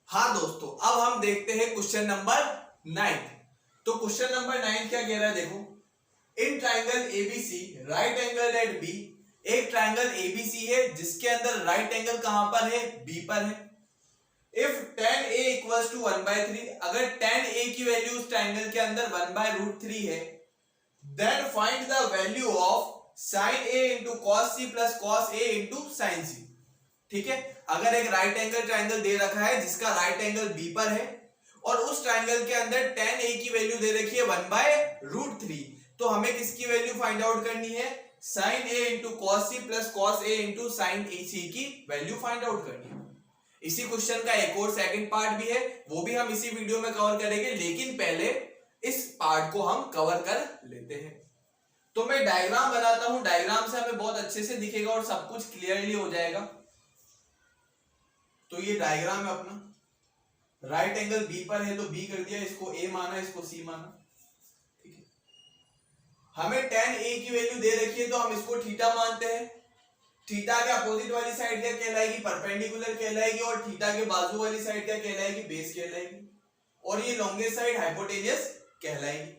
हाँ दोस्तों, अब हम देखते हैं क्वेश्चन नंबर 9। तो क्वेश्चन नंबर 9 क्या कह रहा है, देखो। In triangle ABC right angle at B, एक ट्राइंगल एबीसी है जिसके अंदर राइट एंगल कहां पर है, बी पर है। If tan a equals to 1/3, अगर tan a की वैल्यू उस ट्राइंगल के अंदर 1/√3 है, then find the value of sin a into cos c plus cos a into sin c। ठीक है, अगर एक राइट एंगल ट्राइंगल दे रखा है जिसका राइट एंगल बी पर है और उस ट्राइंगल के अंदर tan a की वैल्यू दे रखी है 1/√3, तो हमें किसकी वैल्यू फाइंड आउट करनी है, sin a into cos c plus cos a into sin c की वैल्यू फाइंड आउट करनी है। इसी क्वेश्चन का एक और सेकंड पार्ट भी है, वो भी हम इसी वीडियो में कवर करेंगे, लेकिन पहले इस पार्ट को हम कवर कर लेते हैं। तो मैं डायग्राम बनाता हूं, डायग्राम से हमें बहुत अच्छे से दिखेगा और सब कुछ क्लियरली हो जाएगा। तो ये डायग्राम है अपना, राइट एंगल बी पर है तो बी कर दिया, इसको ए माना, इसको सी माना। ठीक है, हमें tan a की वैल्यू दे रखी है तो हम इसको थीटा मानते हैं। थीटा के अपोजिट वाली साइड क्या कहलाएगी, परपेंडिकुलर कहलाएगी, और थीटा के बाजू वाली साइड क्या कहलाएगी, बेस कहलाएगी, और ये लॉन्गेस्ट साइड हाइपोटेनियस कहलाएगी।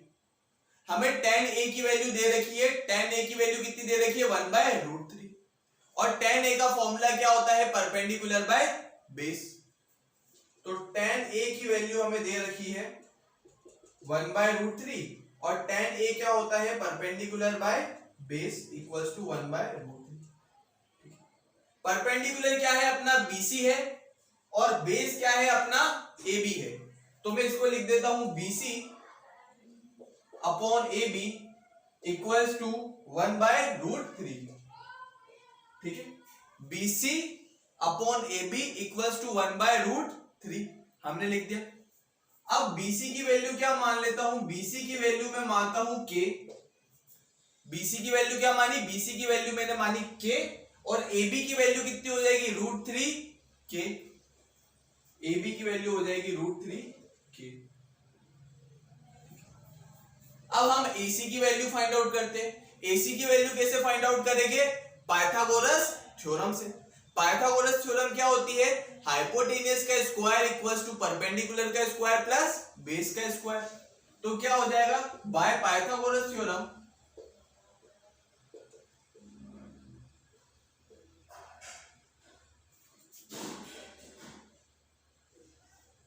हमें tan a की वैल्यू दे रखी है, tan a की वैल्यू कितनी दे रखी है, 1/√3, और tan a का फॉर्मूला क्या होता है, परपेंडिकुलर बाय बेस। तो tan a की वैल्यू हमें दे रखी है 1/√3, और tan a क्या होता है, perpendicular by base equals to 1/√3। Perpendicular क्या है, अपना BC है, और बेस क्या है, अपना AB है। तो मैं इसको लिख देता हूं BC upon AB equals to 1/√3। ठीक है, BC upon AB equals to 1/√3 हमने लिख दिया। अब BC की वैल्यू क्या मान लेता हूं, BC की वैल्यू मैं मानता हूं K। BC की वैल्यू क्या मानी, BC की वैल्यू मैंने मानी K, और AB की वैल्यू कितनी हो जाएगी, √3K। AB की वैल्यू हो जाएगी √3K। अब हम AC की वैल्यू फाइंड आउट करते हैं। AC की वैल्यू कैसे फाइंड आउट करेंगे, पाइथागोरस थ्योरम से। पाइथागोरस थ्योरम क्या होती है, हाइपोटेनियस का स्क्वायर इक्वल्स टू परपेंडिकुलर का स्क्वायर प्लस बेस का स्क्वायर। तो क्या हो जाएगा, by Pythagoras theorem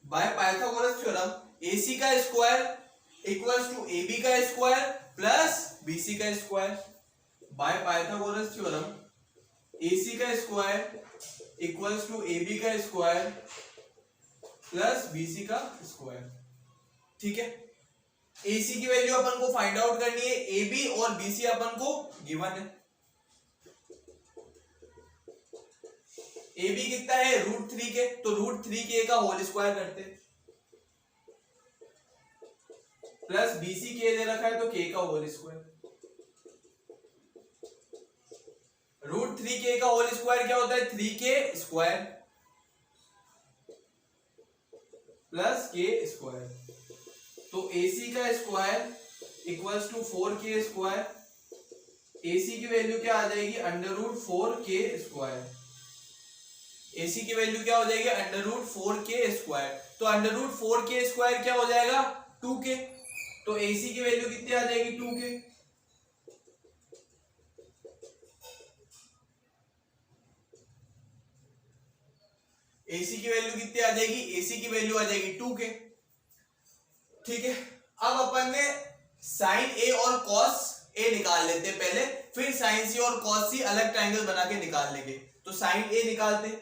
by Pythagoras theorem AC का स्क्वायर इक्वल्स टू AB का स्क्वायर प्लस BC का square. By Pythagoras theorem AC का स्क्वायर इक्वल्स टू AB का स्क्वायर प्लस BC का स्क्वायर। ठीक है, AC की वैल्यू अपन को फाइंड आउट करनी है, AB और BC अपन को गिवन है। AB कितना है, √3K, तो √3K का होल स्क्वायर करते प्लस BC K दे रखा है तो K का होल स्क्वायर। √3K का होल स्क्वायर क्या होता है, 3K square plus K square. तो AC का square equals to 4K square. AC की वैल्यू क्या आ जाएगी, √4K स्क्वायर। AC की वैल्यू क्या हो जाएगी, √4K स्क्वायर। तो √4K स्क्वायर क्या हो जाएगा, 2K। तो AC की वैल्यू कितनी आ जाएगी, 2K। AC की वैल्यू कितनी आ जाएगी, AC की वैल्यू आ जाएगी 2K। ठीक है, अब अपन ने sin A और cos A निकाल लेते हैं पहले, फिर sin C और cos C अलग ट्रायंगल बना के निकाल लेंगे। तो sin A निकालते हैं।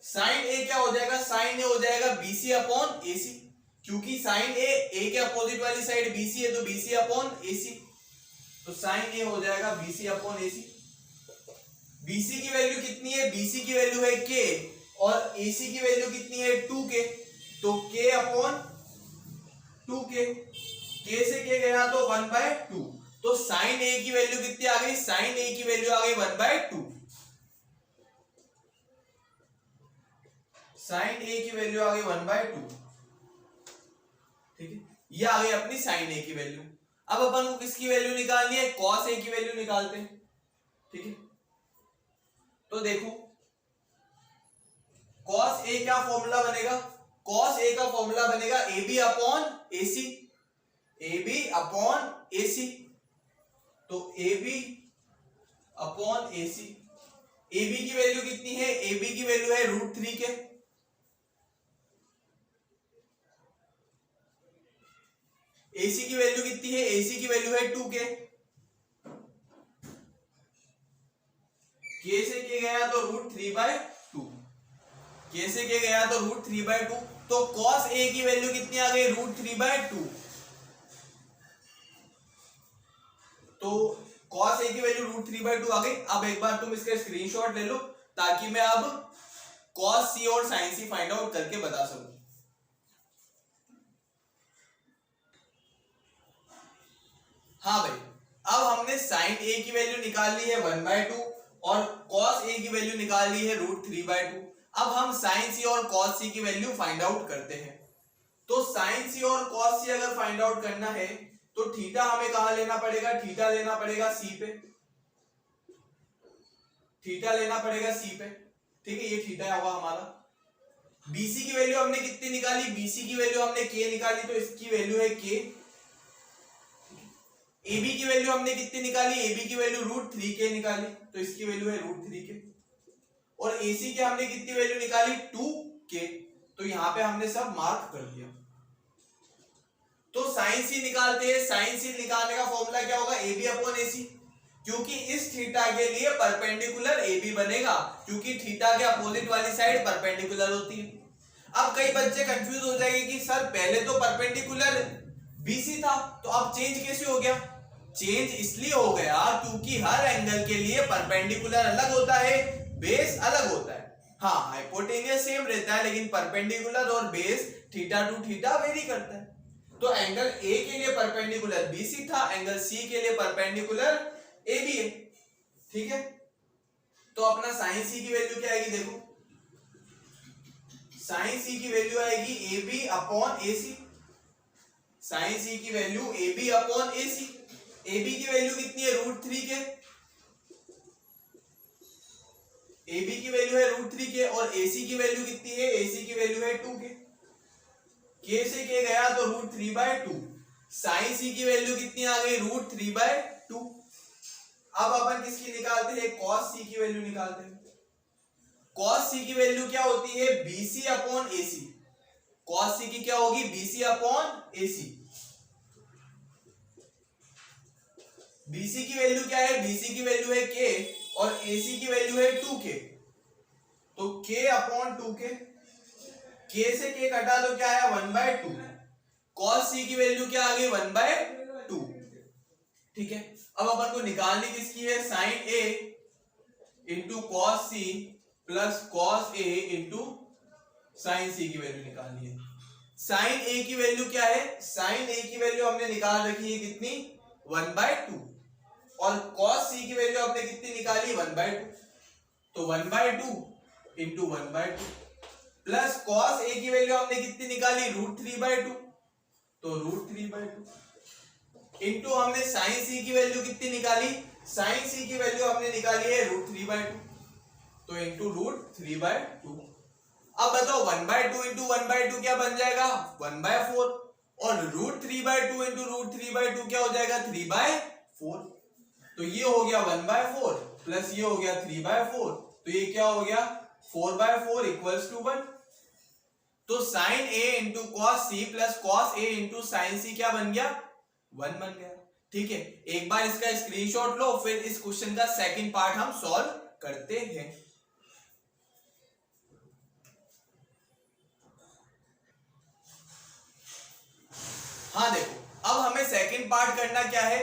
sin A क्या हो जाएगा, sin A हो जाएगा BC अपॉन AC, क्योंकि sin A के अपोजिट वाली साइड BC है तो BC अपॉन AC। तो sin A हो जाएगा BC अपॉन AC। BC की वैल्यू कितनी है, BC की वैल्यू है K, और AC की वैल्यू कितनी है, 2K। तो K अपॉन 2K, K से K गया तो 1/2। तो sin A की वैल्यू कितनी आ गई, sin A की वैल्यू आ गई 1/2। sin A की वैल्यू आ गई 1/2। ठीक है, ये आ गई अपनी sin A की वैल्यू। अब अपन को किसकी वैल्यू निकालनी है, cos A की वैल्यू निकालते हैं। ठीक है, तो देखो कॉस ए क्या फॉर्मूला बनेगा, कॉस ए का फॉर्मूला बनेगा A B upon A C, A B upon A C. तो A B upon A C, A B की वैल्यू कितनी है, ए बी की वैल्यू है √3 के, ए सी की वैल्यू कितनी है, ए सी की वैल्यू है 2 के से के गया तो √3/2, के से के गया तो √3/2, तो cos a की वैल्यू कितनी आ गई, √3/2। तो cos a की वैल्यू √3/2 आ गई। अब एक बार तुम इसका स्क्रीनशॉट ले लो ताकि मैं अब cos c और sin c फाइंड आउट करके बता सकूं। हाँ भाई, अब हमने sin a की वैल्यू निकाल ली है 1/2 और cos a की वैल्यू निकाल ली है √3/2। अब हम sin c और cos c की वैल्यू फाइंड आउट करते हैं। तो sin c और cos c अगर फाइंड आउट करना है तो थीटा हमें कहां लेना पड़ेगा, थीटा लेना पड़ेगा c पे, थीटा लेना पड़ेगा c पे, ठीक है, ये थीटा होगा हमारा। bc की वैल्यू हमने कितनी निकाली, bc की वैल्यू हमने k निकाली, तो इसकी वैल्यू है k। AB की वैल्यू हमने कितनी निकाली, AB की वैल्यू √3k निकाली, तो इसकी वैल्यू है √3k। और AC की हमने कितनी वैल्यू निकाली, 2k, तो यहां पे हमने सब मार्क कर दिया। तो sin c निकालते हैं, sin c निकालने का फॉर्मूला क्या होगा, AB अपॉन AC, क्योंकि इस थीटा के लिए परपेंडिकुलर AB बनेगा, क्योंकि थीटा के अपोजिट वाली साइड परपेंडिकुलर होती है। अब कई बच्चे कंफ्यूज हो जाएंगे कि सर पहले तो परपेंडिकुलर BC था, तो अब चेंज कैसे हो गया। चेंज इसलिए हो गया क्योंकि हर एंगल के लिए परपेंडिकुलर अलग होता है, बेस अलग होता है। हाँ, हाइपोटेनियस सेम रहता है लेकिन परपेंडिकुलर और base theta two theta very करता है। तो एंगल A के लिए परपेंडिकुलर BC था, एंगल C के लिए परपेंडिकुलर AB है, ठीक है। तो अपना sin C की वैल्यू क्या आएगी, देखो sin C की वैल्यू आएगी AB upon AC, sin C की value AB upon AC। AB की वैल्यू कितनी है, √3 के, AB की वैल्यू है √3 के, और AC की वैल्यू कितनी है, AC की वैल्यू है 2 के से के गया तो √3/2। sin C की वैल्यू कितनी आ गई, √3/2। अब अपन किसकी निकालते हैं, cos C की वैल्यू निकालते हैं। cos C की वैल्यू क्या होती है, BC upon AC, cos C की क्या होगी, BC अपॉन AC। BC की वैल्यू क्या है, BC की वैल्यू है k और AC की वैल्यू है 2k, तो k अपॉन 2k, k से k कटा तो क्या है 1/2। cos C की वैल्यू क्या आ गई, 1/2, ठीक है। अब अपन को निकालनी किसकी है, sin A into cos C plus cos A into sin C की वैल्यू निकालनी है। sin A की वैल्यू क्या है, sin A की वैल्यू हमने निकाल रखी है कितनी, 1/2, और cos C की वैल्यू आपने कितनी निकाली, 1/2, तो 1/2 इंटू 1/2 प्लस cos A की वैल्यू हमने कितनी निकाली, √3/2, तो √3/2 इंटू हमने sin C की वैल्यू कितनी निकाली, sin C की वैल्यू हमने निकाली है √3/2, तो इंटू √3/2। अब बताओ 1/2 इंटू 1/2 क्या बन जाएगा, 1/4, और √3/2 इंटू √3/2 क्या हो जाएगा, 3/4। तो ये हो गया 1/4 प्लस ये हो गया 3/4, तो ये क्या हो गया 4/4 इक्वल्स टू 1। तो sin A into cos C plus cos A into sin C क्या बन गया, 1 बन गया, ठीक है। एक बार इसका स्क्रीनशॉट लो, फिर इस क्वेश्चन का सेकंड पार्ट हम सॉल्व करते हैं। हाँ देखो, अब हमें सेकंड पार्ट करना क्या है,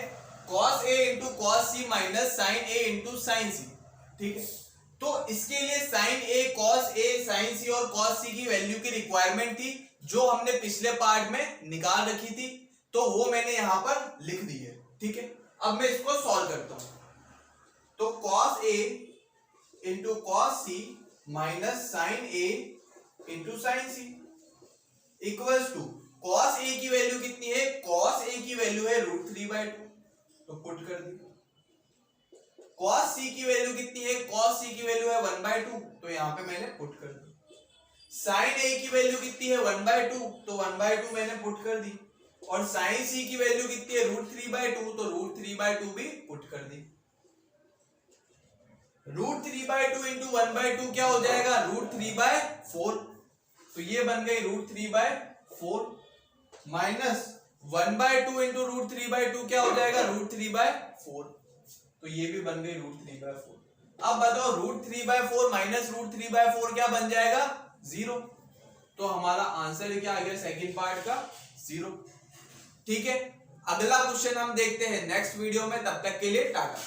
cos A into cos C minus sin A into sin C, ठीक है। तो इसके लिए sin A, cos A, sin C और cos C की वैल्यू की रिक्वायरमेंट थी, जो हमने पिछले पार्ट में निकाल रखी थी, तो वो मैंने यहां पर लिख दी है, ठीक है। अब मैं इसको सॉल्व करता हूं। तो cos A into cos C minus sin A into sin C equals to cos A की वैल्यू कितनी है, cos A की वैल्यू है √3/2, तो पुट कर दी। cos C की वैल्यू कितनी है, cos C की वैल्यू है 1/2, तो यहां पे मैंने पुट कर दी। साइन ए की वैल्यू कितनी है 1/2, तो 1/2 मैंने पुट कर दी, और साइन सी की वैल्यू कितनी है √3/2, तो √3/2 भी पुट कर दी। √3/2 इंटू 1/2 क्या हो जाएगा √3/4, तो ये बन गई √3/4 माइनस 1/2 इंटू √3/2 क्या हो जाएगा √3/4, तो ये भी बन गई √3/4। अब बताओ √3/4 माइनस √3/4 क्या बन जाएगा 0, तो हमारा आंसर क्या आ गया सेकंड पार्ट का 0। ठीक है, अगला क्वेश्चन हम देखते हैं नेक्स्ट वीडियो में, तब तक के लिए टाटा।